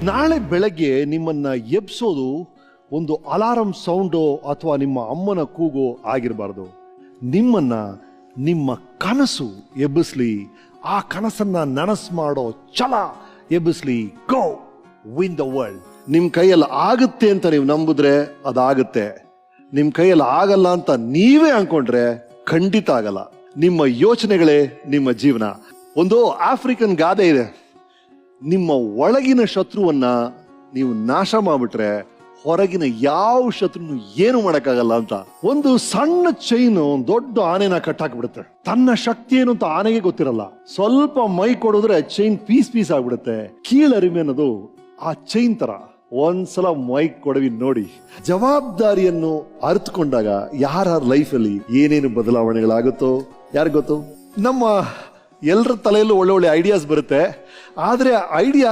ನಾಳೆ ಬೆಳಗ್ಗೆ ನಿಮ್ಮನ್ನ ಎಬ್ಸೋದು ಒಂದು ಅಲಾರಂ ಸೌಂಡೋ ಅಥವಾ ನಿಮ್ಮ ಅಮ್ಮನ ಕೂಗೋ ಆಗಿರಬಾರ್ದು. ನಿಮ್ಮನ್ನ ನಿಮ್ಮ ಕನಸು ಎಬ್ಬಿಸ್ಲಿ, ಆ ಕನಸನ್ನ ನನಸು ಮಾಡೋ ಛಲ ಎಬ್ಬಿಸ್ಲಿ. ಗೋ ವಿನ್ ದ ವರ್ಲ್ಡ್. ನಿಮ್ ಕೈಯಲ್ಲಿ ಆಗುತ್ತೆ ಅಂತ ನೀವು ನಂಬಿದ್ರೆ ಅದಾಗುತ್ತೆ. ನಿಮ್ ಕೈಯಲ್ಲಿ ಆಗಲ್ಲ ಅಂತ ನೀವೇ ಅನ್ಕೊಂಡ್ರೆ ಖಂಡಿತ ಆಗಲ್ಲ. ನಿಮ್ಮ ಯೋಚನೆಗಳೇ ನಿಮ್ಮ ಜೀವನ. ಒಂದು ಆಫ್ರಿಕನ್ ಗಾದೆ ಇದೆ, ನಿಮ್ಮ ಒಳಗಿನ ಶತ್ರುವನ್ನ ನೀವು ನಾಶ ಮಾಡ್ಬಿಟ್ರೆ ಹೊರಗಿನ ಯಾವ ಶತ್ರುನು ಏನು ಮಾಡಕ್ಕಾಗಲ್ಲ ಅಂತ. ಒಂದು ಸಣ್ಣ ಚೈನ್ ದೊಡ್ಡ ಆನೆನ ಕಟ್ಟಾಕ್ಬಿಡುತ್ತೆ. ತನ್ನ ಶಕ್ತಿ ಏನು ಅಂತ ಆನೆಗೆ ಗೊತ್ತಿರಲ್ಲ. ಸ್ವಲ್ಪ ಮೈ ಕೊಡಿದ್ರೆ ಚೈನ್ ಪೀಸ್ ಪೀಸ್ ಆಗ್ಬಿಡುತ್ತೆ. ಕೀಳರಿಮೆ ಅನ್ನೋದು ಆ ಚೈನ್ ತರ. ಒಂದ್ಸಲ ಮೈ ಕೊಡವಿ ನೋಡಿ. ಜವಾಬ್ದಾರಿಯನ್ನು ಅರ್ಥಕೊಂಡಾಗ ಯಾರ ಲೈಫಲ್ಲಿ ಏನೇನು ಬದಲಾವಣೆಗಳಾಗುತ್ತೋ ಯಾರಿಗ್ ಗೊತ್ತು. ನಮ್ಮ ಎಲ್ಲರ ತಲೆಯಲ್ಲೂ ಒಳ್ಳೆ ಒಳ್ಳೆ ಐಡಿಯಾಸ್ ಬರುತ್ತೆ, ಆದ್ರೆ ಐಡಿಯಾ